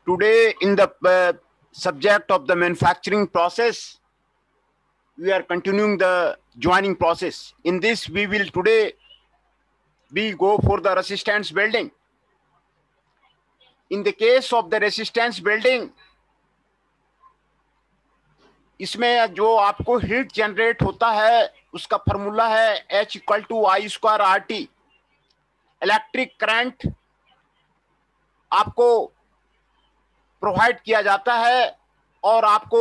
Today, in the subject of the manufacturing process, we are continuing the joining process. In this, we will today go for the resistance welding. In the case of the resistance welding, इसमें जो आपको heat generate होता है उसका formula है H equal to I square RT. Electric current आपको provide किया जाता है और आपको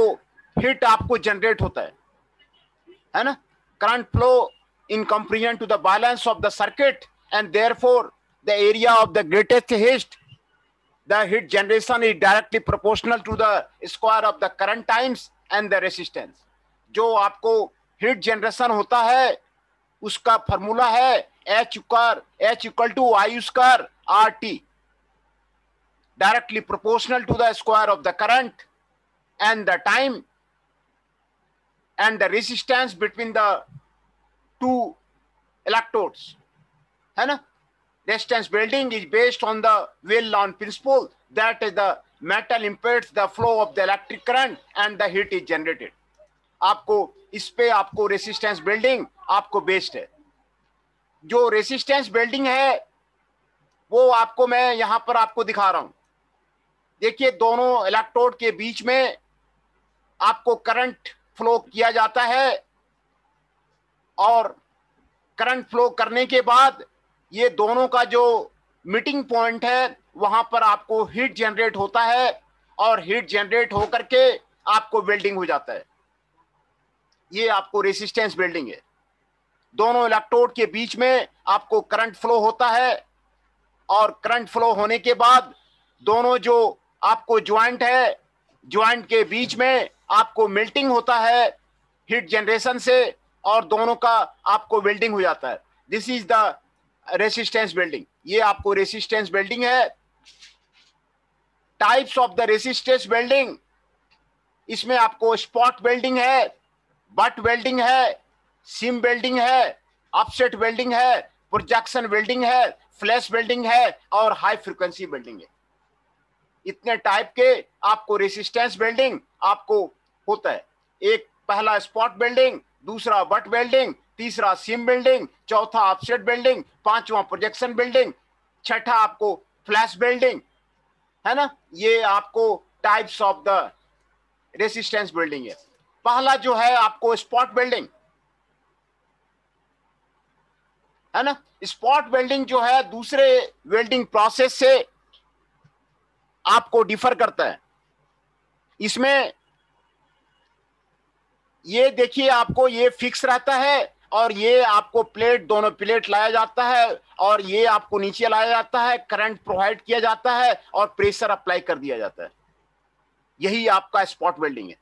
हीट आपको जनरेट होता है ना. Current flow in comparison to the balance of the circuit, and therefore the area of the greatest heat, the heat generation is directly proportional to the square of the current times and the resistance. जो आपको heat generation होता है उसका formula है H equal to I square RT, directly proportional to the square of the current and the time and the resistance between the two electrodes, है ना. Resistance welding is based on the Weld-Law principle that the metal impedes the flow of the electric current and the heat is generated. आपको इस पे आपको resistance welding आपको based है. जो resistance welding है वो आपको मैं यहां पर आपको दिखा रहा हूं. देखिए, दोनों इलेक्ट्रोड के बीच में आपको करंट फ्लो किया जाता है और करंट फ्लो करने के बाद ये दोनों का जो मीटिंग पॉइंट है वहां पर आपको हीट जनरेट होता है और हीट जनरेट होकर के आपको वेल्डिंग हो जाता है. ये आपको रेसिस्टेंस वेल्डिंग है. दोनों इलेक्ट्रोड के बीच में आपको करंट फ्लो होता है और करंट फ्लो होने के बाद दोनों जो आपको ज्वाइंट है, ज्वाइंट के बीच में आपको मेल्टिंग होता है हीट जनरेशन से और दोनों का आपको वेल्डिंग हो जाता है. This is the resistance welding. ये आपको रेसिस्टेंस वेल्डिंग है. Types of the resistance welding, इसमें आपको स्पॉट वेल्डिंग है, बट वेल्डिंग है, सीम वेल्डिंग है, ऑफसेट वेल्डिंग है, प्रोजेक्शन वेल्डिंग है, फ्लैश वेल्डिंग है और हाई फ्रीक्वेंसी वेल्डिंग है. इतने टाइप के आपको रेसिस्टेंस वेल्डिंग आपको होता है. एक पहला स्पॉट वेल्डिंग, दूसरा बट वेल्डिंग, तीसरा सीम वेल्डिंग, चौथा ऑफसेट वेल्डिंग, पांचवा प्रोजेक्शन वेल्डिंग, छठा आपको फ्लैश वेल्डिंग, है ना. ये आपको types of the resistance welding है. पहला जो है आपको स्पॉट वेल्डिंग, है ना. स्पॉट वेल्डिंग जो है दूसरे वेल्डिंग प्रोसेस से आपको डिफर करता है. इसमें ये देखिए, आपको ये फिक्स रहता है और ये आपको प्लेट, दोनों प्लेट लाया जाता है और ये आपको नीचे लाया जाता है, करंट प्रोवाइड किया जाता है और प्रेशर अप्लाई कर दिया जाता है. यही आपका स्पॉट वेल्डिंग है.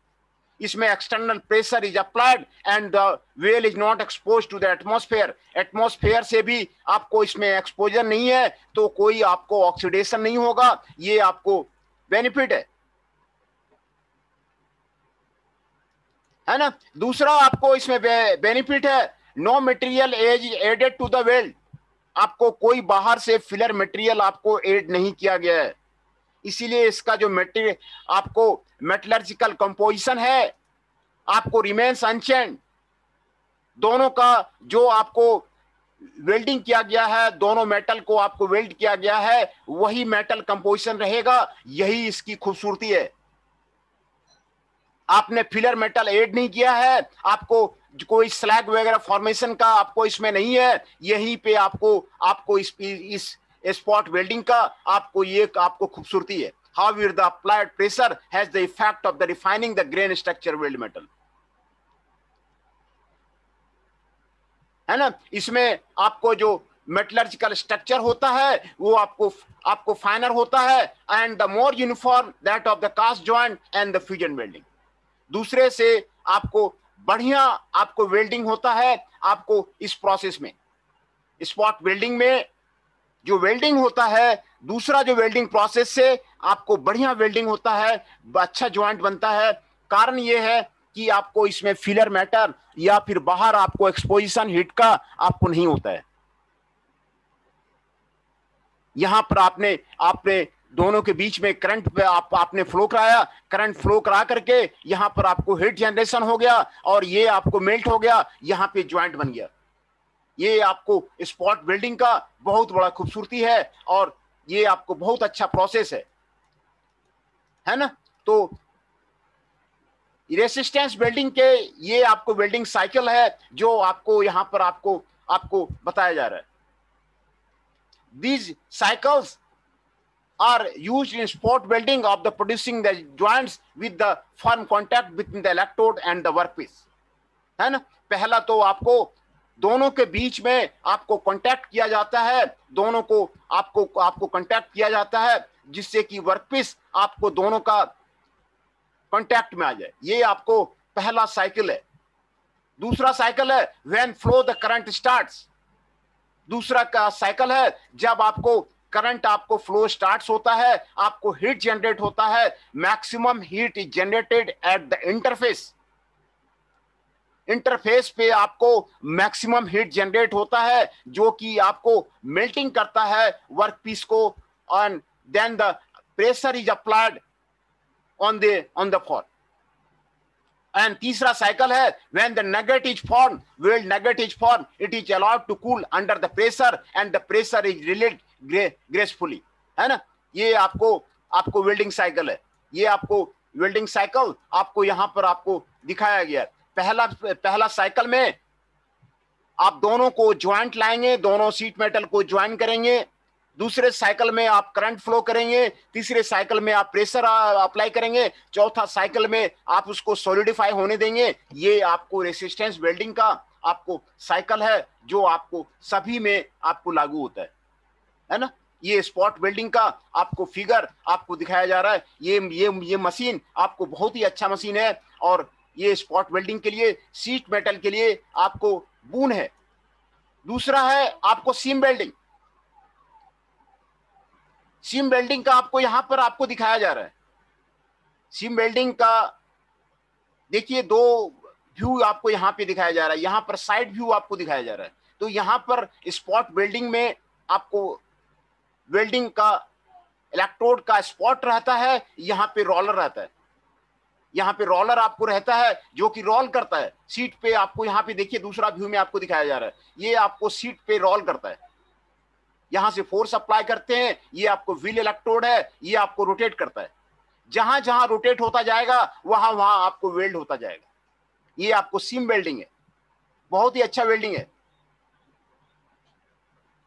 इसमें external pressure is applied and the weld is not expose to the atmosphere. Atmosphere से भी आपको इसमें एक्सपोजर नहीं है तो कोई आपको ऑक्सीडेशन नहीं होगा. ये आपको बेनिफिट है ना. दूसरा आपको इसमें बेनिफिट है, no material as added to the weld. आपको कोई बाहर से फिलर मटेरियल आपको ऐड नहीं किया गया है, इसीलिए इसका जो मटेरियल आपको मेटलर्जिकल कंपोजिशन है आपको रिमेन्स अनचेंज. दोनों का जो आपको वेल्डिंग किया गया है, दोनों मेटल को आपको वेल्ड किया गया है, वही मेटल कंपोजिशन रहेगा. यही इसकी खूबसूरती है. आपने फिलर मेटल ऐड नहीं किया है, आपको कोई स्लैग वगैरह फॉर्मेशन का आपको इसमें नहीं है. यहीं पे आपको इस स्पॉट वेल्डिंग का आपको ये आपको खूबसूरती है. However, the applied pressure has the effect of the refining the grain structure weld metal, है ना. इसमें आपको जो मेटलर्जिकल स्ट्रक्चर होता है वो आपको फाइनर होता है and the more uniform that of the cast joint and the fusion welding. दूसरे से आपको बढ़िया आपको वेल्डिंग होता है. आपको इस प्रोसेस में स्पॉट वेल्डिंग में जो वेल्डिंग होता है, दूसरा जो वेल्डिंग प्रोसेस से आपको बढ़िया वेल्डिंग होता है, अच्छा ज्वाइंट बनता है. कारण ये है कि आपको इसमें फिलर मैटर या फिर बाहर आपको एक्सपोजिशन हीट का आपको नहीं होता है. यहां पर आपने दोनों के बीच में करंट पे आपने फ्लो कराया, करंट फ्लो करा करके यहां पर आपको हीट जनरेशन हो गया और ये आपको मेल्ट हो गया, यहां पे ज्वाइंट बन गया। ये आपको स्पॉट वेल्डिंग का बहुत बड़ा खूबसूरती है और ये आपको बहुत अच्छा प्रोसेस है ना। तो रेसिस्टेंस वेल्डिंग के ये आपको वेल्डिंग साइकिल है जो आपको यहां पर आपको बताया जा रहा है। These cycles are used in spot welding of the producing the joints with the firm contact between the electrode and the workpiece, है ना। पहला तो आपको दोनों के बीच में आपको कांटेक्ट किया जाता है, दोनों को आपको कांटेक्ट किया जाता है जिससे कि वर्कपीस आपको दोनों का कांटेक्ट में आ जाए। ये आपको पहला साइकिल है। दूसरा साइकिल है when flow the current starts. दूसरा का साइकिल है जब आपको करंट आपको फ्लो स्टार्ट्स होता है, आपको हीट जनरेट होता है, maximum heat is generated at the interface. Interface पे आपको मैक्सिमम हीट जनरेट होता है जो कि आपको मेल्टिंग करता है वर्कपीस को, and then the pressure is applied on the fall. And तीसरा साइकिल है when the nugget is form, weld nugget is form, it is allowed to cool under the pressure and the pressure is released gracefully, है ना। ये आपको welding cycle है। ये आपको welding cycle आपको यहां पर आपको दिखाया गया है। पहला साइकिल में आप दोनों को ज्वाइंट लाएंगे, दोनों सीट मेटल को ज्वाइन करेंगे। दूसरे साइकिल में आप करंट फ्लो करेंगे, तीसरे साइकिल में आप प्रेशर अप्लाई करेंगे, चौथा साइकिल में आप उसको सॉलिडिफाई होने देंगे। ये आपको रेसिस्टेंस वेल्डिंग का आपको साइकिल है जो आपको सभी में आपको लागू होता है ना। ये स्पॉट वेल्डिंग का आपको फिगर आपको दिखाया जा रहा है। ये मशीन आपको बहुत ही अच्छा मशीन है और ये स्पॉट वेल्डिंग के लिए, सीट मेटल के लिए आपको बून है। दूसरा है आपको सीम वेल्डिंग। सीम वेल्डिंग का आपको यहां पर आपको दिखाया जा रहा है। सीम वेल्डिंग का देखिए दो व्यू आपको यहां पे दिखाया जा रहा है। यहां पर साइड व्यू आपको दिखाया जा रहा है। तो यहां पर स्पॉट वेल्डिंग में आपको वेल्डिंग का इलेक्ट्रोड का स्पॉट रहता है, यहां पे रोलर रहता है। यहां पे रोलर आपको रहता है जो कि रोल करता है सीट पे। आपको यहां पे देखिए दूसरा व्यू में आपको दिखाया जा रहा है। ये आपको सीट पे रोल करता है, यहां से फोर्स अप्लाई करते हैं। ये आपको व्हील इलेक्ट्रोड है, ये आपको रोटेट करता है। जहां जहां रोटेट होता जाएगा वहां वहां आपको वेल्ड होता जाएगा। ये आपको सीम वेल्डिंग है, बहुत ही अच्छा वेल्डिंग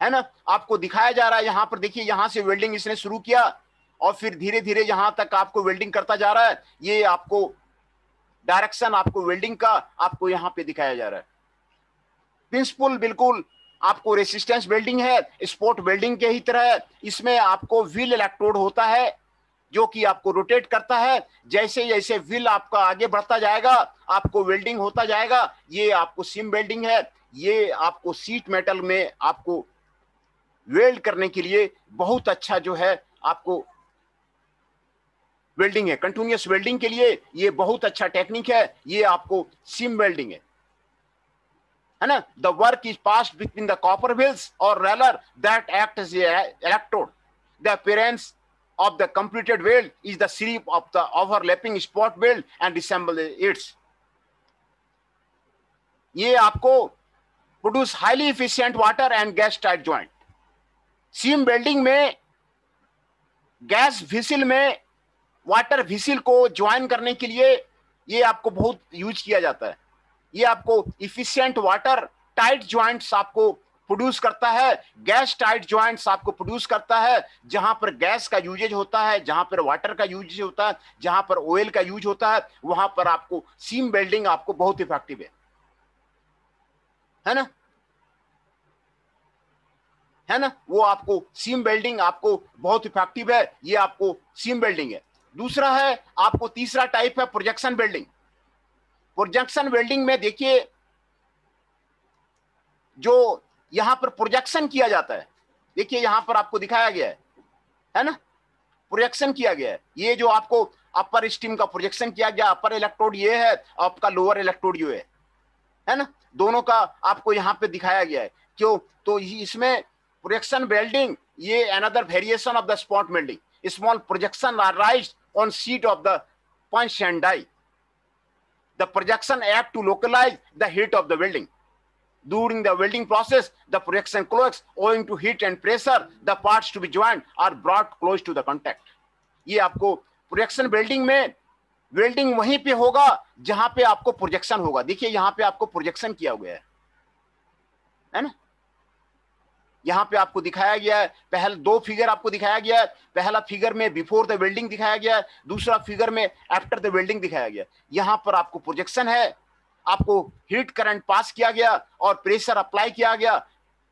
है ना। आपको दिखाया जा रहा है यहां पर देखिए, यहां से वेल्डिंग इसने शुरू किया और फिर धीरे धीरे यहां तक आपको वेल्डिंग करता जा रहा है। ये आपको डायरेक्शन आपको वेल्डिंग का आपको यहां पे दिखाया जा रहा है। प्रिंसिपल बिल्कुल आपको रेसिस्टेंस वेल्डिंग है, स्पॉट वेल्डिंग के ही तरह है। इसमें आपको व्हील इलेक्ट्रोड होता है जो कि आपको रोटेट करता है। जैसे जैसे व्हील आपका आगे बढ़ता जाएगा आपको वेल्डिंग होता जाएगा। ये आपको सीम वेल्डिंग है। ये आपको सीट मेटल में आपको वेल्ड करने के लिए बहुत अच्छा जो है आपको वेल्डिंग है। कंटिन्यूअस वेल्डिंग के लिए ये बहुत अच्छा टेक्निक है। ये आपको सीम वेल्डिंग है ना। The work is passed between the copper wheels और roller that act as electrode. The appearance of the completed weld is the series of the overlapping spot weld and resemble its. ये आपको produce highly efficient water and gas tight joint. Seam welding में gas vessel में water vessel को join करने के लिए ये आपको बहुत यूज किया जाता है। ये आपको इफिशिएंट वाटर टाइट ज्वाइंट्स आपको प्रोड्यूस करता है, गैस टाइट ज्वाइंट्स आपको प्रोड्यूस करता है। जहां पर गैस का यूजेज होता है, जहां पर वाटर का यूजेज होता है, जहां पर ऑयल का यूज होता है, वहां पर आपको सीम वेल्डिंग आपको बहुत इफेक्टिव है ना। वो आपको सीम वेल्डिंग आपको बहुत इफेक्टिव है। ये आपको सीम वेल्डिंग है। दूसरा है आपको तीसरा टाइप है प्रोजेक्शन वेल्डिंग। प्रोजेक्शन वेल्डिंग में देखिए जो यहां पर प्रोजेक्शन किया जाता है, देखिए यहां पर आपको दिखाया गया है ना, प्रोजेक्शन किया गया है। ये जो आपको अपर स्टीम का प्रोजेक्शन किया गया, अपर इलेक्ट्रोड ये है, आपका लोअर इलेक्ट्रोड ये है ना। दोनों का आपको यहां पे दिखाया गया है। क्यों? तो इसमें प्रोजेक्शन वेल्डिंग ये another variation of the spot welding. small projection are raised on sheet of the punch and die. The projection act to localize the heat of the welding. During the welding process, the projection cloaks, owing to heat and pressure, the parts to be joined are brought close to the contact. ये आपको projection welding में welding वहीं पे होगा जहां पे आपको projection होगा. देखिए यहां पे आपको प्रोजेक्शन किया हुआ है ना. यहां पे आपको दिखाया गया है, पहले दो फिगर आपको दिखाया गया है. पहला फिगर में बिफोर द वेल्डिंग दिखाया गया है, दूसरा फिगर में आफ्टर द वेल्डिंग दिखाया गया. यहां पर आपको प्रोजेक्शन है, आपको हीट करंट पास किया गया और प्रेशर अप्लाई किया गया,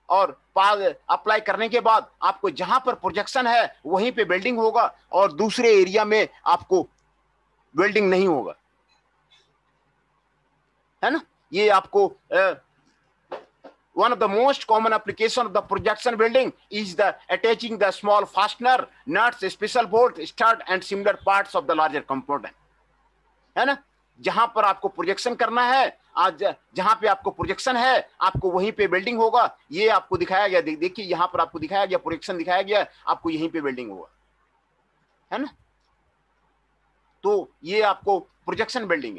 और अप्लाई करने के बाद आपको जहां पर प्रोजेक्शन है वहीं पे वेल्डिंग होगा और दूसरे एरिया में आपको वेल्डिंग नहीं होगा, है ना. ये आपको one of the most common application of the projection welding is the attaching the small fastener, nuts, special bolt, stud and similar parts of the larger component, है ना. जहां पर आपको प्रोजेक्शन करना है, आज जहां पे आपको प्रोजेक्शन है आपको वहीं पे वेल्डिंग होगा. ये आपको दिखाया गया, देखिए यहां पर आपको दिखाया गया प्रोजेक्शन दिखाया गया, आपको यहीं पे वेल्डिंग होगा, है ना. तो ये आपको प्रोजेक्शन वेल्डिंग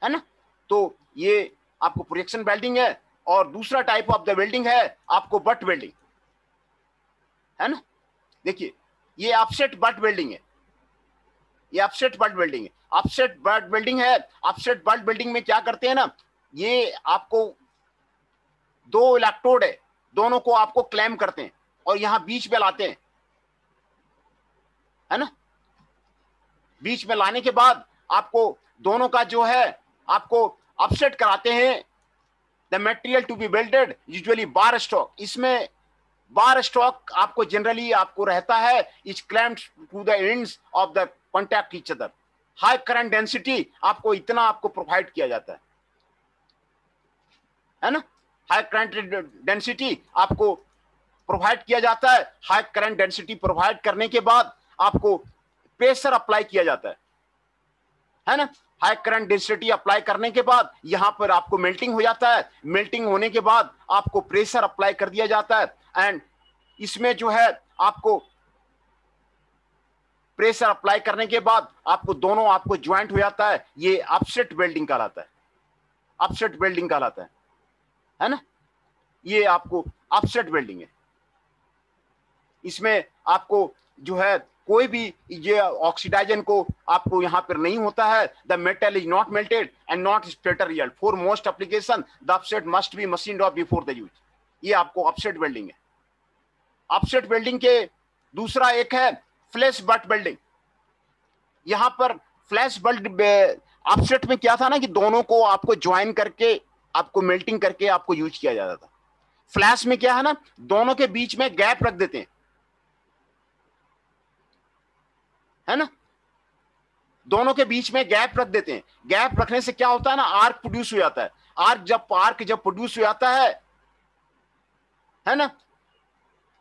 है ना. तो ये आपको प्रोजेक्शन वेल्डिंग है. और दूसरा टाइप ऑफ द वेल्डिंग है आपको बट वेल्डिंग, है ना. देखिए ये ऑफसेट बट वेल्डिंग है, ये ऑफसेट बट वेल्डिंग है. ऑफसेट बट वेल्डिंग है. ऑफसेट बट वेल्डिंग में क्या करते हैं ना, ये आपको दो इलेक्ट्रोड है, दोनों को आपको क्लैम करते हैं और यहां बीच में लाते हैं, है ना. बीच में लाने के बाद आपको दोनों का जो है आपको ऑफसेट कराते हैं. The material to be welded usually bar stock. इसमें बार स्टॉक आपको जनरली आपको रहता है, is clamped to the ends of the contact each other. High current density आपको इतना आपको प्रोवाइड किया जाता है ना. हाई करंट डेंसिटी आपको प्रोवाइड किया जाता है. हाई करंट डेंसिटी प्रोवाइड करने के बाद आपको प्रेशर अप्लाई किया जाता है ना. हाई करंट डेंसिटी अप्लाई करने के बाद यहां पर आपको मेल्टिंग हो जाता है. मेल्टिंग होने के बाद आपको प्रेशर अप्लाई कर दिया जाता है एंड इसमें जो है आपको प्रेशर अप्लाई करने के बाद आपको दोनों आपको ज्वाइंट हो जाता है. ये ऑफसेट वेल्डिंग कहलाता है, ऑफसेट वेल्डिंग कहलाता है ना. ये आपको ऑफसेट वेल्डिंग है. इसमें आपको जो है कोई भी ये ऑक्सीडाइजन को आपको यहां पर नहीं होता है. The metal is not melted and not splitter real. For most application the offset must be machined of before the use. ये आपको ऑफसेट वेल्डिंग है. ऑफसेट वेल्डिंग के दूसरा एक है फ्लैश बट वेल्डिंग. यहां पर फ्लैश बट ऑफसेट में क्या था ना कि दोनों को आपको ज्वाइन करके आपको मेल्टिंग करके आपको यूज किया जाता था. फ्लैश में क्या है ना, दोनों के बीच में गैप रख देते हैं, है ना. दोनों के बीच में गैप रख देते हैं. गैप रखने से क्या होता है ना, आर्क प्रोड्यूस हो जाता है. आर्क जब प्रोड्यूस हो जाता है ना,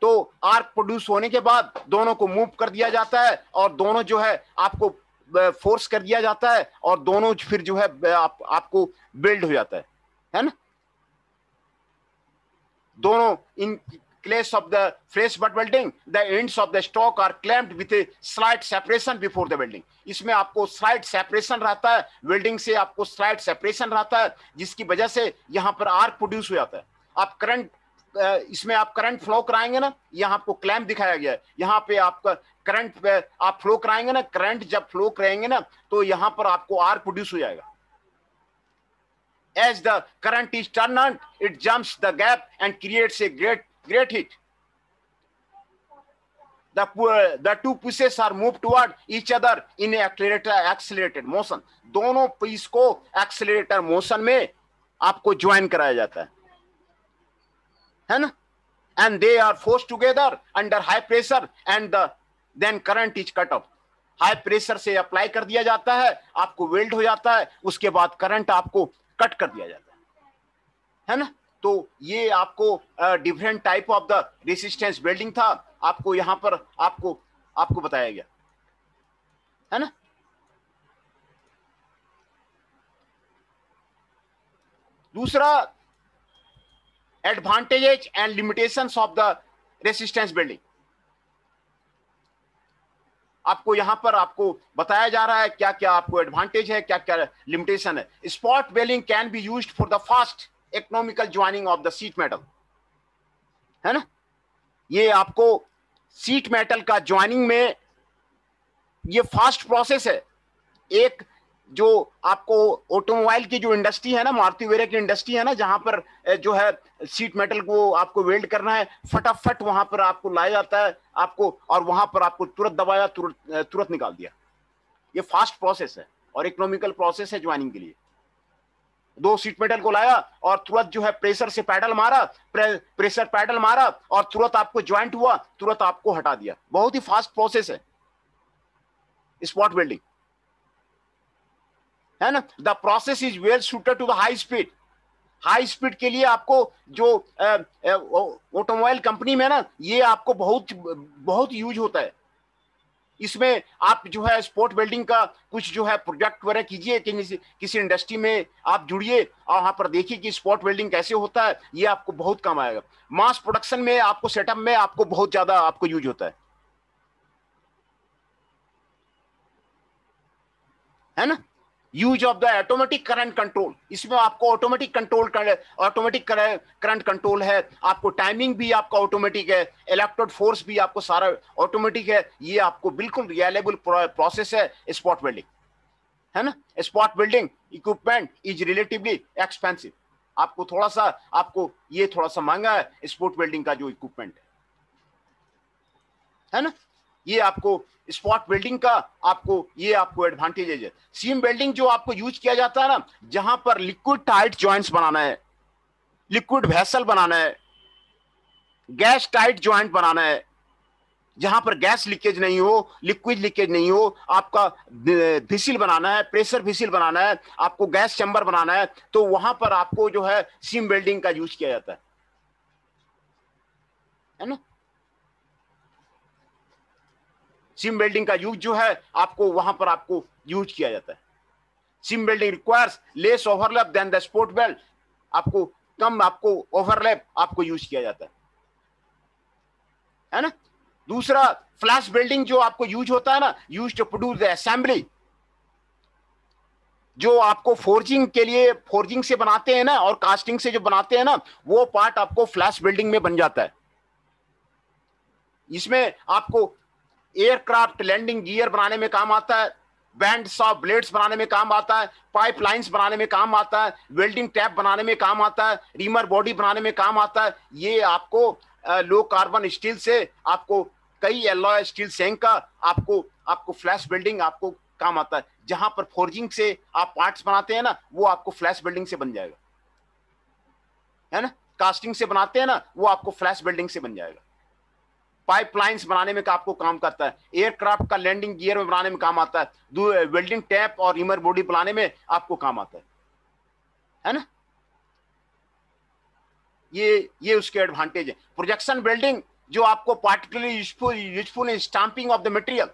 तो आर्क प्रोड्यूस होने के बाद दोनों को मूव कर दिया जाता है और दोनों जो है आपको फोर्स कर दिया जाता है और दोनों फिर जो है आपको बिल्ड हो जाता है ना. दोनों इन case of the fresh butt welding, the ends of the stalk are clamped with a slight separation before the welding. इसमें आपको slight separation रहता है, welding से आपको slight separation रहता है, जिसकी वजह से यहाँ पर arc produce हो जाता है. आप करंट इसमें आप करंट फ्लो कराएंगे ना, यहाँ आपको क्लैम्प दिखाया गया है. यहाँ पे आपका करंट पे आप फ्लो कराएंगे ना, करंट जब फ्लो कराएंगे ना तो यहाँ पर आपको आर्क प्रोड्यूस हो जाएगा. As the current is turned on, it jumps the gap and creates a great heat. The two pieces are moved toward each other in a accelerated motion. दोनों पीस को एक्सेलरेटर मोशन में आपको join कराया जाता है ना. And they are forced together under high pressure and then current is cut off. High pressure से apply कर दिया जाता है, आपको वेल्ड हो जाता है, उसके बाद करंट आपको कट कर दिया जाता है ना. तो ये आपको different type of the resistance welding था, आपको यहां पर आपको बताया गया है ना. दूसरा advantages and limitations of the resistance welding. आपको यहां पर आपको बताया जा रहा है क्या क्या आपको एडवांटेज है, क्या क्या लिमिटेशन है। Spot welding can be used for the fast economical joining of the seat metal, है ना। ये आपको सीट मेटल का ज्वाइनिंग में ये फास्ट प्रोसेस है। एक जो आपको ऑटोमोबाइल की जो इंडस्ट्री है ना, मारुति वगैरह की इंडस्ट्री है ना, जहां पर जो है सीट मेटल को आपको वेल्ड करना है, फटाफट वहां पर आपको लाया जाता है आपको, और वहां पर आपको तुरंत दबाया, तुरंत निकाल दिया। ये फास्ट प्रोसेस है और इकोनॉमिकल प्रोसेस है ज्वाइनिंग के लिए। दो सीट मेटल को लाया और तुरंत जो है प्रेशर से पैडल मारा, प्रेशर पैडल मारा और तुरंत आपको ज्वाइंट हुआ, तुरंत आपको हटा दिया। बहुत ही फास्ट प्रोसेस है स्पॉट वेल्डिंग, है ना। The process is well suited to the high speed. High speed के लिए आपको जो ऑटोमोबाइल कंपनी में ना, ये आपको बहुत बहुत यूज होता है। इसमें आप जो है स्पॉट वेल्डिंग का कुछ जो है प्रोजेक्ट वगैरह कीजिए, किसी इंडस्ट्री में आप जुड़िए और वहां पर देखिए कि स्पॉट वेल्डिंग कैसे होता है, ये आपको बहुत काम आएगा। मास प्रोडक्शन में आपको सेटअप में आपको बहुत ज्यादा आपको यूज होता है ना। Use of the automatic current control, इसमें आपको ऑटोमेटिक करंट कंट्रोल है, आपको टाइमिंग भी आपका ऑटोमेटिक है, इलेक्ट्रोड फोर्स भी आपको सारा ऑटोमेटिक है। ये आपको बिल्कुल रिलायबल प्रोसेस है स्पॉट वेल्डिंग, है ना। Spot welding equipment is relatively expensive. आपको थोड़ा सा आपको ये थोड़ा सा महंगा है स्पॉट वेल्डिंग का जो इक्विपमेंट है ना। ये आपको स्पॉट वेल्डिंग का आपको ये आपको एडवांटेज है। सीम वेल्डिंग जो आपको यूज किया जाता है ना, जहां पर लिक्विड टाइट जॉइंट्स बनाना है, लिक्विड वेसल बनाना है, गैस टाइट जॉइंट बनाना है, जहां पर गैस लीकेज नहीं हो, लिक्विड लीकेज नहीं हो, आपका विसिल बनाना है, प्रेशर विसिल बनाना है, आपको गैस चैम्बर बनाना है, तो वहां पर आपको जो है सीम वेल्डिंग का यूज किया जाता है ना। सीम वेल्डिंग का यूज जो है आपको वहां पर आपको यूज किया जाता है। Seam welding requires less overlap than the spot weld, आपको कम आपको ओवरलैप आपको यूज किया जाता है ना। दूसरा फ्लैश वेल्डिंग जो आपको यूज होता है ना, use to produce the assembly, जो आपको फोर्जिंग के लिए फोर्जिंग से बनाते हैं ना और कास्टिंग से जो बनाते हैं ना, वो पार्ट आपको फ्लैश वेल्डिंग में बन जाता है। इसमें आपको एयरक्राफ्ट लैंडिंग गियर बनाने में काम आता है, बैंड्स ऑफ ब्लेड्स बनाने में काम आता है, पाइपलाइंस बनाने में काम आता है, वेल्डिंग टैप बनाने में काम आता है, रीमर बॉडी बनाने में काम आता है। ये आपको लो कार्बन स्टील से आपको कई एलॉय स्टील सैंक का आपको आपको फ्लैश वेल्डिंग आपको काम आता है। जहां पर फोर्जिंग से आप पार्ट्स बनाते हैं ना, वो आपको फ्लैश वेल्डिंग से बन जाएगा, है ना। कास्टिंग से बनाते हैं ना, वो आपको फ्लैश वेल्डिंग से बन जाएगा। पाइपलाइंस बनाने में आपको काम करता है, एयरक्राफ्ट का लैंडिंग गियर में बनाने में काम आता है, वेल्डिंग टैप और रीमर बॉडी बनाने में आपको काम आता है ना। ये उसके एडवांटेज है। प्रोजेक्शन वेल्डिंग जो आपको particularly useful in stamping of the material,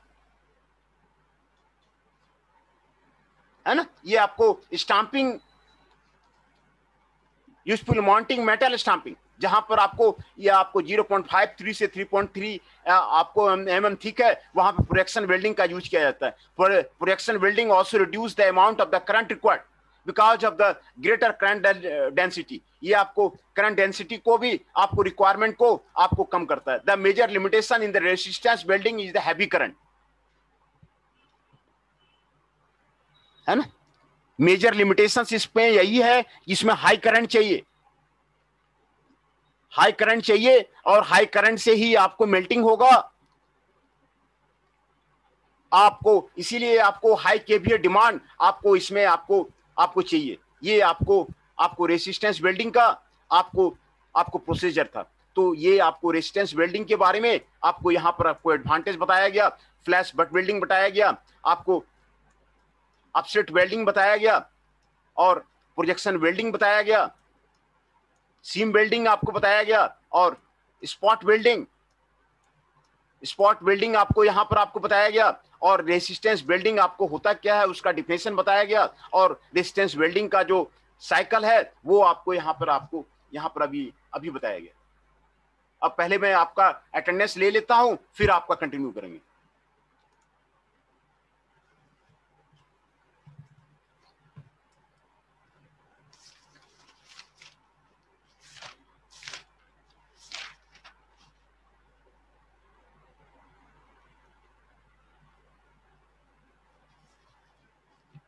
है ना। ये आपको stamping useful mounting metal stamping, जहां पर आपको ये आपको 0.53 से 3.3 आपको mm थिक है, वहां पर प्रोजेक्शन वेल्डिंग का यूज किया जाता है। Projection welding also reduce the amount of the current required because of the greater current density. ये आपको करंट डेंसिटी को भी आपको रिक्वायरमेंट को आपको कम करता है। The major limitation in the resistance welding is the heavy current, है ना। मेजर लिमिटेशंस इसमें यही है, इसमें हाई करंट चाहिए, हाई करंट चाहिए, और हाई करंट से ही आपको मेल्टिंग होगा आपको, इसीलिए आपको हाई केवीए डिमांड आपको इसमें आपको आपको चाहिए। ये आपको आपको रेसिस्टेंस वेल्डिंग का आपको आपको प्रोसीजर था। तो ये आपको रेसिस्टेंस वेल्डिंग के बारे में आपको यहां पर आपको एडवांटेज बताया गया, फ्लैश बट वेल्डिंग बताया गया, आपको अपसेट वेल्डिंग बताया गया, और प्रोजेक्शन वेल्डिंग बताया गया, सीम वेल्डिंग आपको बताया गया, और स्पॉट वेल्डिंग आपको यहां पर आपको बताया गया, और रेसिस्टेंस वेल्डिंग आपको होता क्या है उसका डिफिनेशन बताया गया, और रेसिस्टेंस वेल्डिंग का जो साइकिल है वो आपको यहां पर अभी बताया गया। अब पहले मैं आपका अटेंडेंस ले लेता हूं, फिर आपका कंटिन्यू करेंगे।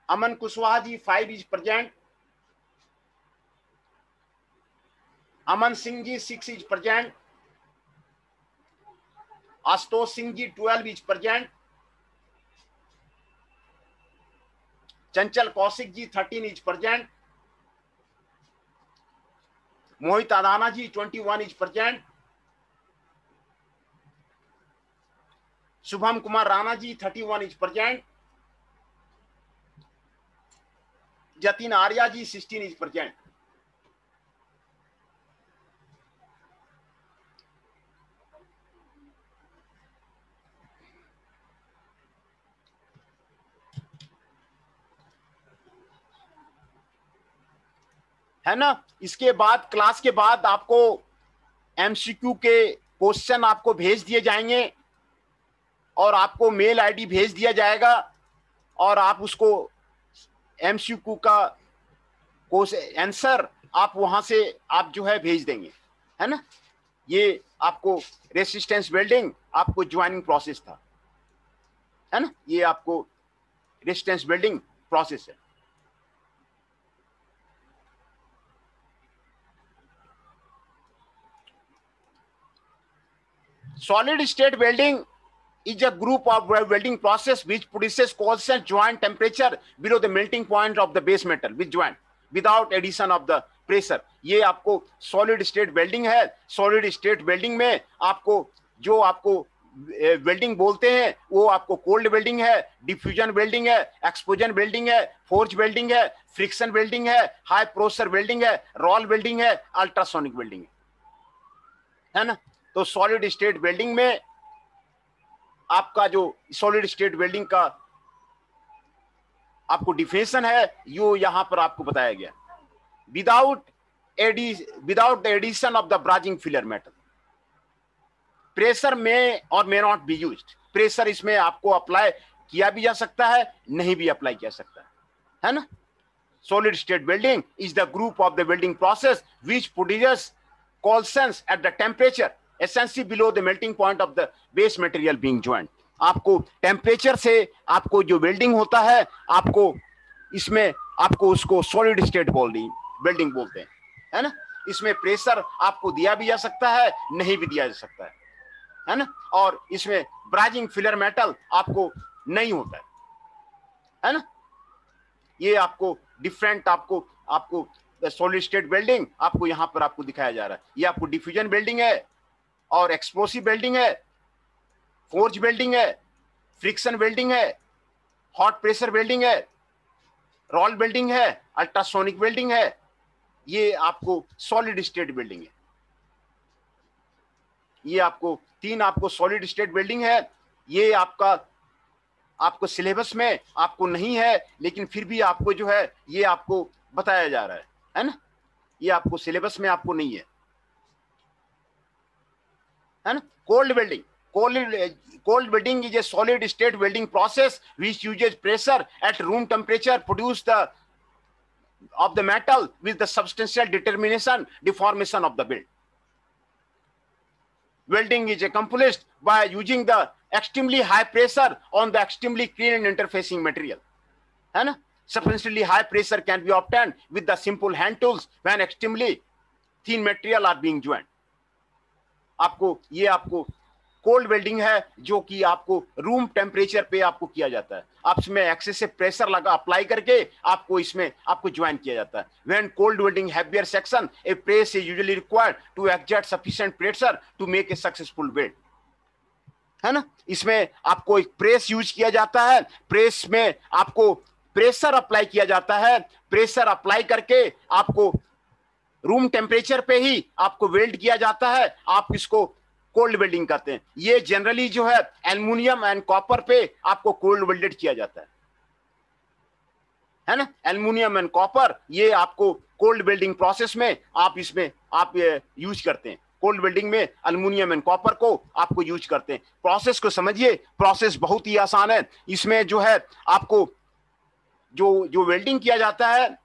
Aman Kushwaha ji 5 is present, Aman Singh ji 6 is present, Ashutosh Singh ji 12 is present, Chanchal Kaushik ji 13 is present, Mohit Adana ji 21 is present, Shubham Kumar Rana ji 31 is present, Jatin Arya ji 16 is present. है ना। इसके बाद क्लास के बाद आपको एमसीक्यू के क्वेश्चन आपको भेज दिए जाएंगे और आपको मेल आईडी भेज दिया जाएगा और आप उसको एमसीक्यू का आंसर आप वहां से आप जो है भेज देंगे, है ना। ये आपको रेसिस्टेंस बिल्डिंग आपको ज्वाइनिंग प्रोसेस था, है ना। ये आपको रेसिस्टेंस बिल्डिंग प्रोसेस है। Solid state welding is a group of welding process which produces constant joint temperature below the melting point of the base metal with joint without addition of the pressure। ये आपको solid state welding है। solid state welding में आपको जो आपको welding बोलते हैं वो आपको कोल्ड वेल्डिंग है, डिफ्यूजन वेल्डिंग है, एक्सपोजन वेल्डिंग है, फोर्ज वेल्डिंग है, फ्रिक्शन वेल्डिंग है, हाई प्रेशर वेल्डिंग है, रोल वेल्डिंग है, अल्ट्रासोनिक वेल्डिंग है ना। तो सॉलिड स्टेट वेल्डिंग में आपका जो सॉलिड स्टेट वेल्डिंग का आपको डिफिनेशन है यो यहां पर आपको बताया गया। Without the addition of the brazing filler metal, pressure may or may not be used. Pressure इसमें आपको अप्लाई किया भी जा सकता है, नहीं भी अप्लाई किया सकता है ना। Solid state welding is the group of the welding process which produces coalescence at the temperature essentially below the melting point of the base material being joint. आपको टेम्परेचर से आपको जो वेल्डिंग होता है आपको इसमें आपको उसको सॉलिड स्टेट वेल्डिंग बोलते हैं, है ना। इसमें प्रेशर आपको दिया भी जा सकता है, नहीं भी दिया जा सकता है ना। और इसमें ब्राजिंग फिलर मेटल आपको नहीं होता है ना। ये आपको डिफरेंट आपको सॉलिड स्टेट वेल्डिंग आपको यहां पर आपको दिखाया जा रहा है। ये आपको डिफ्यूजन वेल्डिंग है और एक्सप्लोसिव वेल्डिंग है, फोर्ज वेल्डिंग है, फ्रिक्शन वेल्डिंग है, हॉट प्रेशर वेल्डिंग है, रोल वेल्डिंग है, अल्ट्रासोनिक वेल्डिंग है। ये आपको सॉलिड स्टेट वेल्डिंग है। ये आपको तीन आपको सॉलिड स्टेट वेल्डिंग है। ये आपको सिलेबस में आपको नहीं है, लेकिन फिर भी आपको जो है ये आपको बताया जा रहा है ना। ये आपको सिलेबस में आपको नहीं है ना। Cold welding, cold welding is a solid state welding process which uses pressure at room temperature produce the metal with the substantial deformation of the build. Welding is accomplished by using the extremely high pressure on the extremely clean and interfacing material, है ना। Substantially high pressure can be obtained with the simple hand tools when extremely thin material are being joined। आपको cold welding है जो कि आपको room temperature पे आपको किया जाता है। आप इसमें एक्सेसिव प्रेशर अप्लाई करके आपको इसमें आपको ज्वाइन किया जाता है। When cold welding heavier section a press is usually required to exert sufficient pressure to make a successful weld, है ना। इसमें आपको एक प्रेस यूज किया जाता है। प्रेस में आपको प्रेशर अप्लाई किया जाता है। प्रेशर अप्लाई करके आपको रूम टेम्परेचर पे ही आपको वेल्ड किया जाता है। आप इसको कोल्ड वेल्डिंग करते हैं। ये जनरली जो है एल्युमिनियम एंड कॉपर पे आपको कोल्ड वेल्डेड किया जाता है ना। एल्युमिनियम एंड कॉपर ये आपको कोल्ड वेल्डिंग प्रोसेस में आप इसमें आप यूज करते हैं। कोल्ड वेल्डिंग में एल्युमिनियम एंड कॉपर को आपको यूज करते हैं। प्रोसेस को समझिए, प्रोसेस बहुत ही आसान है। इसमें जो है आपको जो वेल्डिंग किया जाता है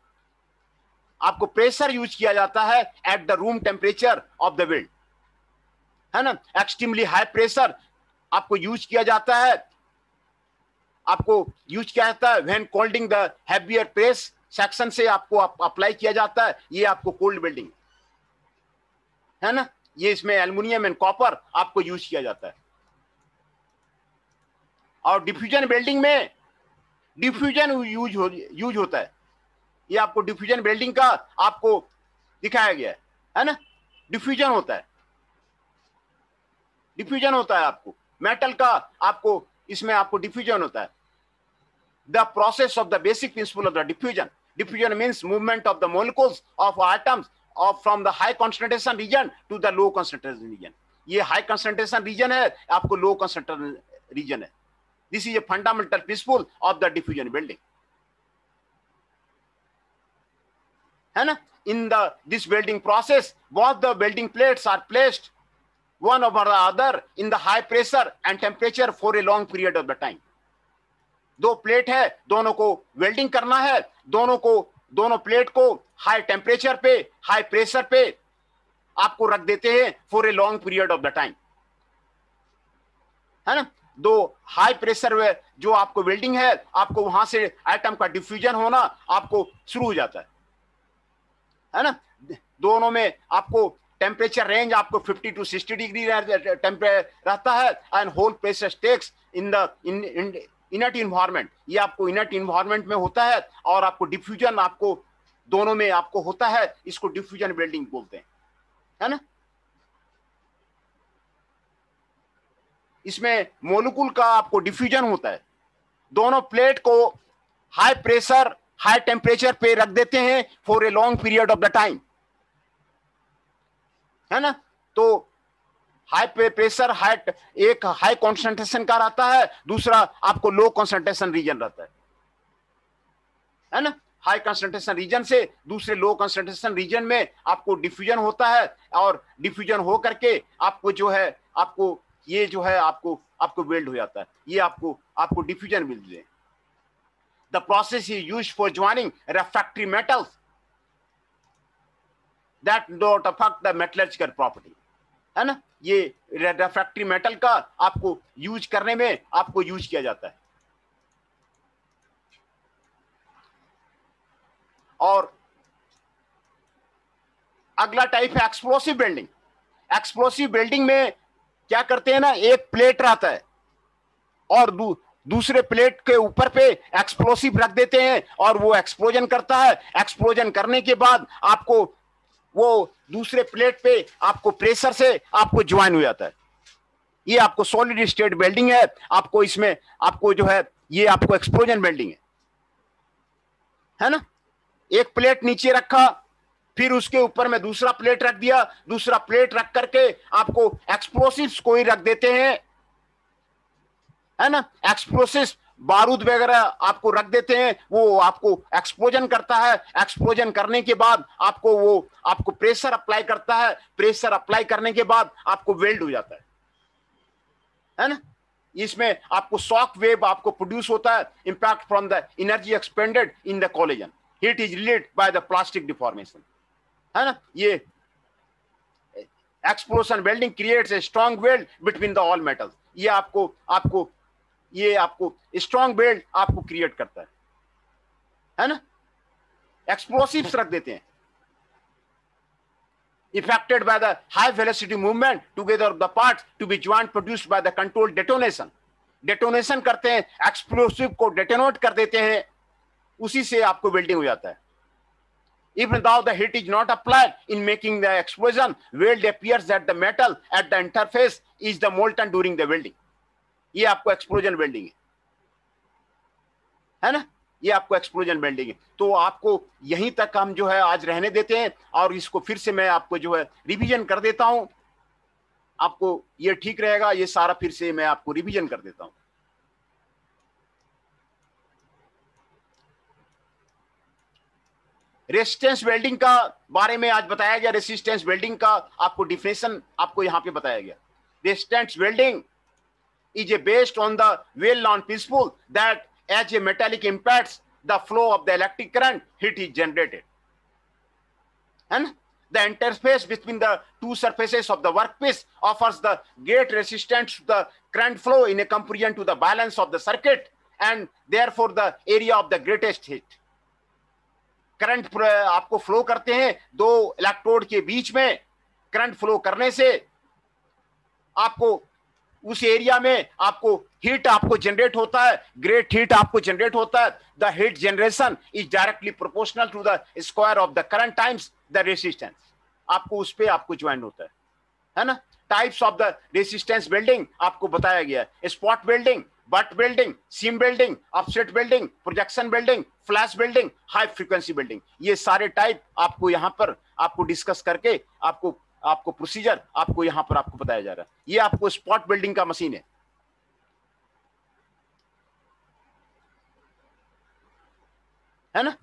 आपको प्रेशर यूज किया जाता है at the room temperature of the weld, है ना। एक्सट्रीमली हाई प्रेशर आपको यूज किया जाता है आपको यूज किया जाता है when कोल्डिंग the heavier press section से आपको अप्लाई किया जाता है, ये आपको कोल्ड वेल्डिंग है ना। ये इसमें एल्युमिनियम एंड कॉपर आपको यूज किया जाता है। और डिफ्यूजन वेल्डिंग में डिफ्यूजन यूज होता है। ये आपको डिफ्यूजन वेल्डिंग का आपको दिखाया गया है ना। डिफ्यूजन होता है, डिफ्यूजन होता है आपको मेटल का, आपको इसमें आपको डिफ्यूजन होता है। The process of the basic principle of the diffusion, diffusion means movement of the molecules of atoms of from the high concentration region to the low concentration region. ये हाई कंसंट्रेशन रीजन है, आपको low concentration region है। This is a fundamental principle of the diffusion welding, है ना। In this welding process, both the welding plates are placed one over the other in the high pressure and temperature for a long period of the time. दो plate है, दोनों को welding करना है, दोनों plate को हाई टेम्परेचर पे, high pressure पे आपको रख देते हैं for a long period of the time, है ना। दो हाई प्रेशर जो आपको वेल्डिंग है, आपको वहां से एटम का डिफ्यूजन होना आपको शुरू हो जाता है ना। दोनों में आपको टेम्परेचर रेंज आपको 50 to 60 डिग्री टेम्परेचर रहता है and whole pressure stacks in the inert environment. ये आपको इनर्ट इन्वायरमेंट में होता है और आपको डिफ्यूजन आपको दोनों में आपको होता है। इसको डिफ्यूजन वेल्डिंग बोलते हैं, है ना। इसमें मोलिक्यूल का आपको डिफ्यूजन होता है। दोनों प्लेट को हाई प्रेशर हाई टेम्परेचर पे रख देते हैं for a long period of the time, है ना। तो हाई प्रेशर एक हाई कॉन्सेंट्रेशन का रहता है, दूसरा आपको लो कॉन्सेंट्रेशन रीजन रहता है ना। हाई कंसंट्रेशन रीजन से दूसरे लो कंसंट्रेशन रीजन में आपको डिफ्यूजन होता है और डिफ्यूजन हो करके आपको जो है आपको ये जो है आपको वेल्ड हो जाता है। ये आपको डिफ्यूजन मिलते हैं। The process is used for joining refractory metals that don't affect the metallurgical property, है ना। ये refractory metal का आपको यूज करने में आपको यूज किया जाता है। और अगला टाइप है एक्सप्लोसिव वेल्डिंग। एक्सप्लोसिव वेल्डिंग में क्या करते हैं ना, एक प्लेट रहता है और दूसरे प्लेट के ऊपर पे एक्सप्लोसिव रख देते हैं और वो एक्सप्लोजन करता है। एक्सप्लोजन करने के बाद आपको वो दूसरे प्लेट पे आपको प्रेशर से आपको ज्वाइन हो जाता है। ये आपको सॉलिड स्टेट वेल्डिंग है। आपको इसमें आपको जो है ये आपको एक्सप्लोजन वेल्डिंग है ना। एक प्लेट नीचे रखा, फिर उसके ऊपर में दूसरा प्लेट रख दिया, दूसरा प्लेट रख करके आपको एक्सप्लोसिव्स को ही रख देते हैं, है ना। एक्सप्लोसिव बारूद वगैरह आपको रख देते हैं, वो आपको एक्सप्लोजन करता है। एक्सप्लोजन करने के बाद आपको प्रेशर अप्लाई करता है। प्रेशर अप्लाई करने के बाद आपको वेल्ड हो जाता है ना। इसमें आपको शॉक वेव आपको प्रोड्यूस होता है, impact from the energy expanded in the collision, heat is released by the plastic deformation, है ना। ये explosion welding creates a strong weld between the all metals. ये आपको स्ट्रॉन्ग वेल्ड आपको क्रिएट करता है ना। एक्सप्लोसिव्स रख देते हैं। Affected by the high velocity movement together of the parts to be joint produced by the controlled detonation. Detonation करते हैं, एक्सप्लोसिव को डेटोनेट कर देते हैं, उसी से आपको वेल्डिंग हो जाता है। Even though the heat is not applied in making the explosion, weld appears that the metal at the interface is the molten during the welding. ये आपको एक्सप्लोजन वेल्डिंग है ना। ये आपको एक्सप्लोजन वेल्डिंग है। तो आपको यहीं तक हम जो है आज रहने देते हैं और इसको फिर से मैं आपको जो है रिवीजन कर देता हूं। आपको ये ठीक रहेगा, ये सारा फिर से मैं आपको रिवीजन कर देता हूं। रेजिस्टेंस वेल्डिंग का बारे में आज बताया गया। रेजिस्टेंस वेल्डिंग का आपको डिफिनेशन आपको यहां पे बताया गया। Resistance welding is based on the well-known principle that as a metallic impacts the flow of the electric current, heat is generated. And the interface between the two surfaces of the workpiece offers the great resistance to the current flow in a comparison to the balance of the circuit and therefore the area of the greatest heat. Current आपको flow करते हैं दो electrode के बीच में, current flow करने से आपको उस एरिया में आपको हीट आपको जनरेट होता है, ग्रेट हीट आपको जनरेट होता है. The heat generation is directly proportional to the square of the current times the resistance. आपको उस पे आपको ज्वाइन होता है ना. Types of the resistance welding आपको बताया गया है. Spot welding, but welding, seam welding, offset welding, projection welding, flash welding, high frequency welding. ये सारे टाइप आपको यहां पर आपको डिस्कस करके आपको प्रोसीजर आपको यहां पर आपको बताया जा रहा है. ये आपको स्पॉट बिल्डिंग का मशीन है ना.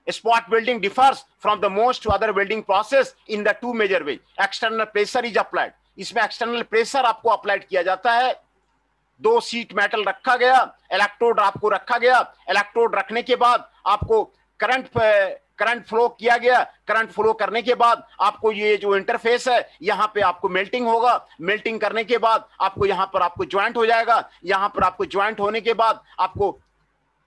Spot building differs from the most other building process in the two major ways. External pressure is applied. इसमें एक्सटर्नल प्रेशर आपको अप्लाइड किया जाता है. दो सीट मेटल रखा गया, इलेक्ट्रोड आपको रखा गया, इलेक्ट्रोड रखने के बाद आपको करंट फ्लो किया गया. करंट फ्लो करने के बाद आपको ये जो इंटरफेस है यहां पे आपको मेल्टिंग होगा. मेल्टिंग करने के बाद आपको यहां पर आपको ज्वाइंट हो जाएगा. यहां पर आपको ज्वाइंट होने के बाद आपको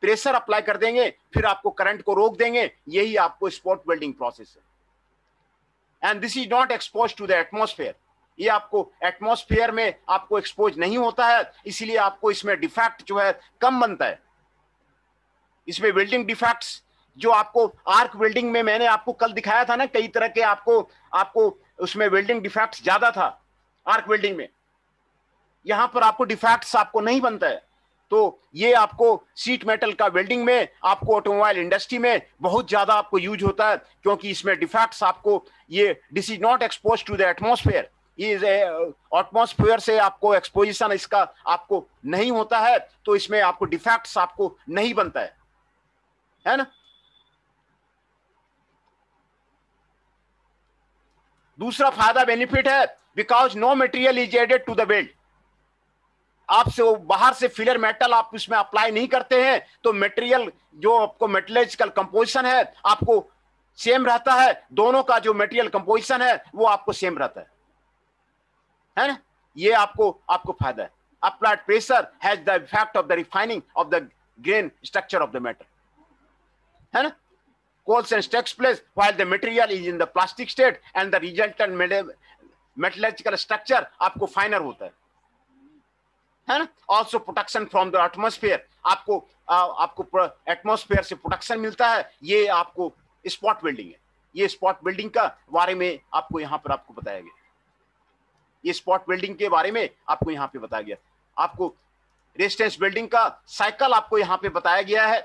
प्रेशर अप्लाई कर देंगे, फिर आपको करंट को रोक देंगे. यही आपको स्पॉट वेल्डिंग प्रोसेस है. And this is not expose to the atmosphere. ये आपको एटमॉस्फेयर में आपको एक्सपोज नहीं होता है, इसलिए आपको इसमें डिफेक्ट जो है कम बनता है. इसमें वेल्डिंग डिफेक्ट्स जो आपको आर्क वेल्डिंग में मैंने आपको कल दिखाया था ना, कई तरह के आपको उसमें वेल्डिंग डिफेक्ट्स ज्यादा था आर्क वेल्डिंग में. यहां पर आपको डिफेक्ट्स आपको नहीं बनता है. तो ये आपको सीट मेटल का वेल्डिंग में आपको ऑटोमोबाइल इंडस्ट्री में बहुत ज्यादा आपको यूज होता है, क्योंकि इसमें डिफेक्ट्स आपको ये this is not expose to the atmosphere. ये एटमॉस्फेयर से आपको एक्सपोजिशन इसका आपको नहीं होता है, तो इसमें आपको डिफेक्ट्स आपको नहीं बनता है ना. दूसरा फायदा बेनिफिट है because no material is added to the weld. आपसे बाहर से फिलर मेटल आप उसमें अप्लाई नहीं करते हैं, तो मटेरियल जो आपको मेटलर्जिकल कंपोजिशन है आपको सेम रहता है. दोनों का जो मटेरियल कंपोजिशन है वो आपको सेम रहता है ना. ये आपको फायदा है. Applied pressure has the effect of the refining of the grain structure of the metal, है ना. Coalescence takes place while the material is in the plastic state and the resultant metallurgical structure आपको finer होता है ना. Also protection from the atmosphere. आपको atmosphere से protection मिलता है. ये आपको स्पॉट बिल्डिंग है. ये स्पॉट बिल्डिंग का बारे में आपको यहां पर आपको बताया गया. ये स्पॉट बिल्डिंग के बारे में आपको यहां पे बताया गया. आपको रेजिस्टेंस बिल्डिंग का साइकिल आपको यहां पे बताया गया है.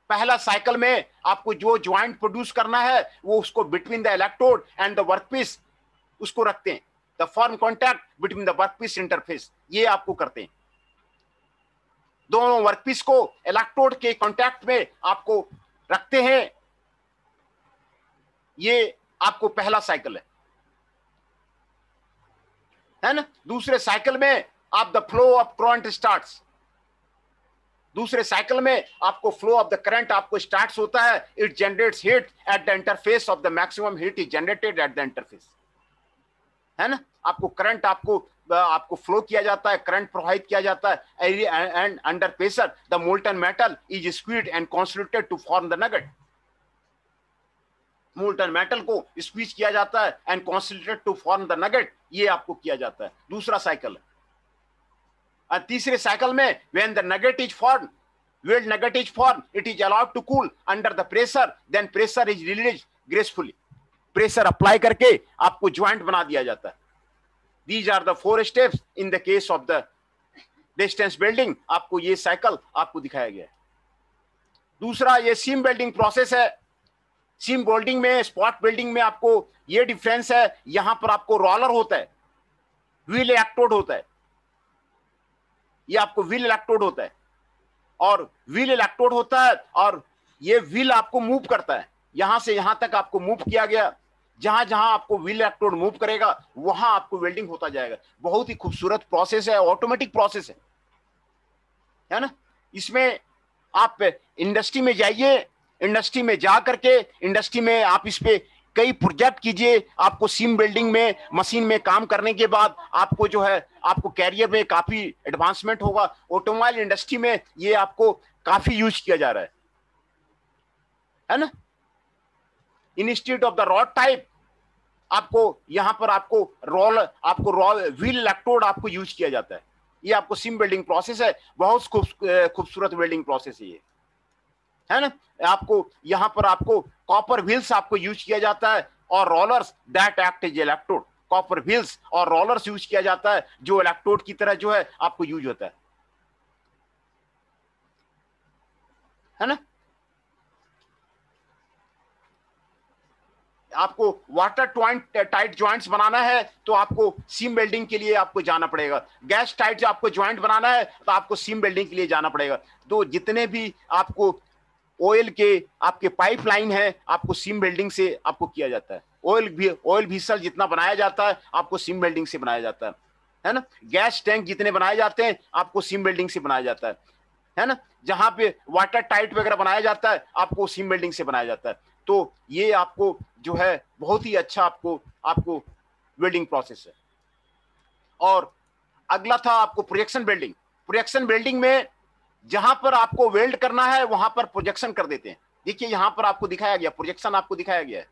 पहला साइकिल में आपको जो ज्वाइंट प्रोड्यूस करना है वो उसको between the electrode and the workpiece उसको रखते हैं. The form contact between the workpiece interface, ये आपको करते हैं. दोनों वर्कपीस को इलेक्ट्रोड के कॉन्टैक्ट में आपको रखते हैं. ये आपको पहला साइकिल है ना. दूसरे साइकिल में आप the flow of current starts. दूसरे साइकिल में आपको फ्लो ऑफ द करंट आपको स्टार्ट होता है. It generates heat at the interface of the maximum heat is generated at the interface, है ना. आपको करंट आपको फ्लो किया जाता है, करंट प्रवाहित किया जाता है. And under pressure the molten metal is squeezed and consolidated to form the nugget. Molten metal को स्क्वीज किया जाता है and consolidated to form the nugget. ये आपको किया जाता है. दूसरा साइकिल है. और तीसरे साइकिल में when the nugget is formed, weld nugget is formed, it is allowed to cool under the pressure, then pressure is released gracefully. Pressure apply करके आपको ज्वाइंट बना दिया जाता है. These are the 4 steps in the case of the distance building. आपको ये cycle आपको दिखाया गया है. दूसरा ये सीम वेल्डिंग प्रोसेस है. सीम वेल्डिंग में स्पॉट वेल्डिंग में आपको ये डिफरेंस है. यहां पर आपको रोलर होता है, व्हील इलेक्ट्रोड होता है. ये आपको व्हील इलेक्ट्रोड होता है और व्हील इलेक्ट्रोड होता है और ये व्हील आपको मूव करता है. यहां से यहां तक आपको मूव किया गया. जहां जहां आपको व्हील इलेक्ट्रोड मूव करेगा वहां आपको वेल्डिंग होता जाएगा. बहुत ही खूबसूरत प्रोसेस है, ऑटोमेटिक प्रोसेस है ना. इसमें आप इंडस्ट्री में जाइए, इंडस्ट्री में जा करके इंडस्ट्री में आप इस पे कई प्रोजेक्ट कीजिए, आपको सीम बिल्डिंग में मशीन में काम करने के बाद आपको जो है आपको कैरियर में काफी एडवांसमेंट होगा। ऑटोमोबाइल इंडस्ट्री में ये आपको काफी यूज किया जा रहा है ना। Institute of the rod type आपको यहां पर आपको रोल व्हील इलेक्ट्रोड आपको यूज किया जाता है। ये आपको सीम वेल्डिंग प्रोसेस है, बहुत खूबसूरत वेल्डिंग प्रोसेस है ये, है ना। आपको यहां पर आपको कॉपर व्हील्स आपको यूज किया जाता है और rollers that act as electrode. Copper wheels और रोलर्स यूज किया जाता है जो इलेक्ट्रोड की तरह जो है आपको यूज होता है ना। आपको वाटर टाइट ज्वाइंट्स बनाना है तो आपको सीम वेल्डिंग के लिए आपको जाना पड़ेगा। गैस टाइट आपको ज्वाइंट बनाना है तो आपको सीम वेल्डिंग के लिए जाना पड़ेगा। तो जितने भी आपको ऑयल के आपके पाइपलाइन है आपको सीम वेल्डिंग से आपको किया जाता है। ऑयल व्हीसल जितना बनाया जाता है आपको सीम वेल्डिंग से बनाया जाता है ना। गैस टैंक जितने बनाए जाते हैं आपको सीम वेल्डिंग से बनाया जाता है ना। जहां पे वाटर टाइट वगैरह बनाया जाता है आपको सीम वेल्डिंग से बनाया जाता है। तो ये आपको जो है बहुत ही अच्छा आपको वेल्डिंग प्रोसेस है। और अगला था आपको प्रोजेक्शन वेल्डिंग। प्रोजेक्शन वेल्डिंग में जहां पर आपको वेल्ड करना है वहां पर प्रोजेक्शन कर देते हैं। देखिए यहां पर आपको दिखाया गया, प्रोजेक्शन आपको दिखाया गया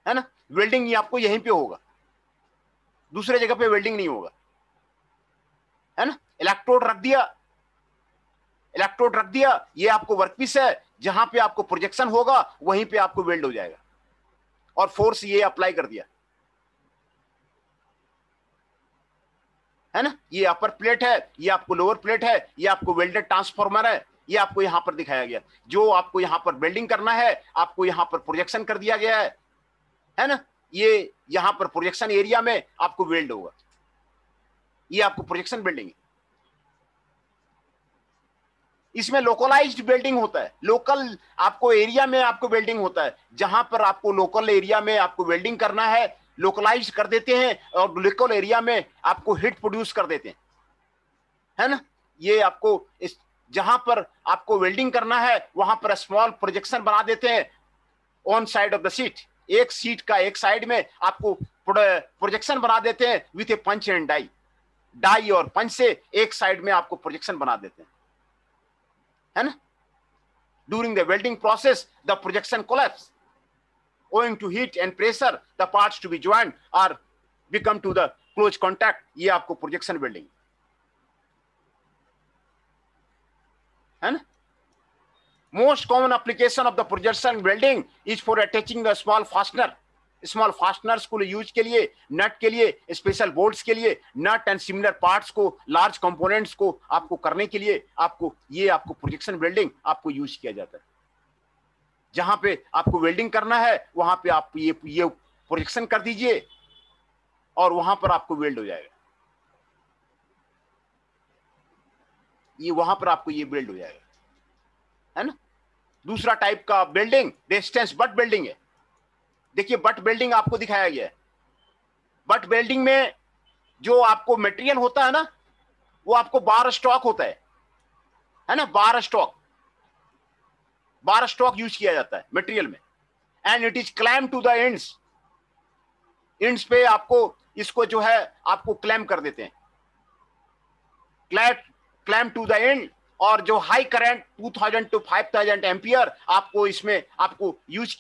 है ना। वेल्डिंग आपको यहीं पे होगा, दूसरे जगह पे वेल्डिंग नहीं होगा, है ना। इलेक्ट्रोड रख दिया, ये आपको वर्कपीस है, जहां पे आपको प्रोजेक्शन होगा वहीं पे आपको वेल्ड हो जाएगा और फोर्स ये अप्लाई कर दिया, है ना। ये अपर प्लेट है, ये आपको लोअर प्लेट है, ये आपको वेल्डेड ट्रांसफॉर्मर है, ये आपको यहां पर दिखाया गया। जो आपको यहां पर वेल्डिंग करना है आपको यहां पर प्रोजेक्शन कर दिया गया है ना। ये यहां पर प्रोजेक्शन एरिया में आपको वेल्ड होगा, ये आपको प्रोजेक्शन वेल्डिंग है। इसमें लोकलाइज्ड वेल्डिंग होता है, लोकल आपको एरिया में आपको वेल्डिंग होता है। जहां पर आपको लोकल एरिया में आपको वेल्डिंग करना है लोकलाइज कर देते हैं और लोकल एरिया में आपको हीट प्रोड्यूस कर देते हैं, है ना। ये आपको इस जहां पर आपको वेल्डिंग करना है वहां पर स्मॉल प्रोजेक्शन बना देते हैं on side of the sheet. एक सीट का एक साइड में आपको प्रोजेक्शन बना देते हैं with a punch and die और पंच से एक साइड में आपको प्रोजेक्शन बना देते हैं, है ना। During the welding process, the projection collapse. Owing to heat and pressure, the parts to be joined or become to the close contact. ये आपको projection welding है ना। Most common application of the projection welding is for attaching the small fastener. Small fasteners को use के लिए, नट के लिए, special bolts के लिए, नट एंड सिमिलर पार्ट्स को, लार्ज कंपोनेंट्स को आपको करने के लिए आपको प्रोजेक्शन वेल्डिंग आपको यूज किया जाता है। जहां पे आपको वेल्डिंग करना है वहां पे आप ये प्रोजेक्शन कर दीजिए और वहां पर आपको वेल्ड हो जाएगा, ये वहां पर आपको ये वेल्ड हो जाएगा, है ना। दूसरा टाइप का वेल्डिंग रेजिस्टेंस बट वेल्डिंग है। देखिए बट वेल्डिंग आपको दिखाया गया है। बट वेल्डिंग में जो आपको मटेरियल होता है ना वो आपको बार स्टॉक होता है ना। बार स्टॉक यूज किया जाता है मटेरियल में and it is clamp to the ends पे आपको इसको जो है आपको क्लैम कर देते हैं, क्लैम टू द एंड। और जो हाई करंट 2000 to 5000 एम्पियर आपको इसमें आपको यूज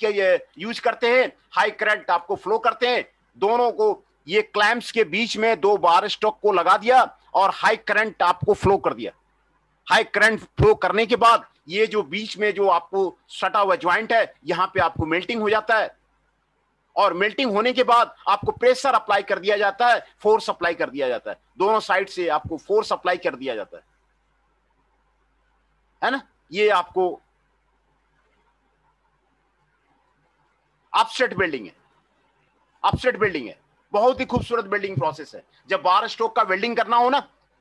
करते हैं, हाई करंट आपको फ्लो करते हैं। दोनों को ये क्लैम्प्स के बीच में दो बार स्टॉक को लगा दिया और हाई करंट आपको फ्लो कर दिया। हाई करंट फ्लो करने के बाद ये जो बीच में जो आपको सटा हुआ ज्वाइंट है यहां पे आपको मेल्टिंग हो जाता है और मेल्टिंग होने के बाद आपको प्रेशर अप्लाई कर दिया जाता है, फोर्स अप्लाई कर दिया जाता है, दोनों साइड से आपको फोर्स अप्लाई कर दिया जाता है ना। ये आपको अपसेट वेल्डिंग है, बहुत ही खूबसूरत वेल्डिंग प्रोसेस है। जब बार स्टॉक का वेल्डिंग करना हो ना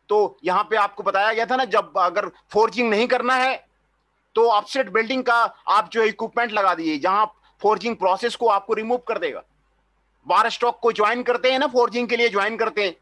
तो यहां पे आपको बताया गया था ना, जब अगर फोर्जिंग नहीं करना है तो अपसेट वेल्डिंग का आप जो इक्विपमेंट लगा दीजिए जहां फोर्जिंग प्रोसेस को आपको रिमूव कर देगा। बार स्टॉक को ज्वाइन करते हैं ना, फोर्जिंग के लिए ज्वाइन करते हैं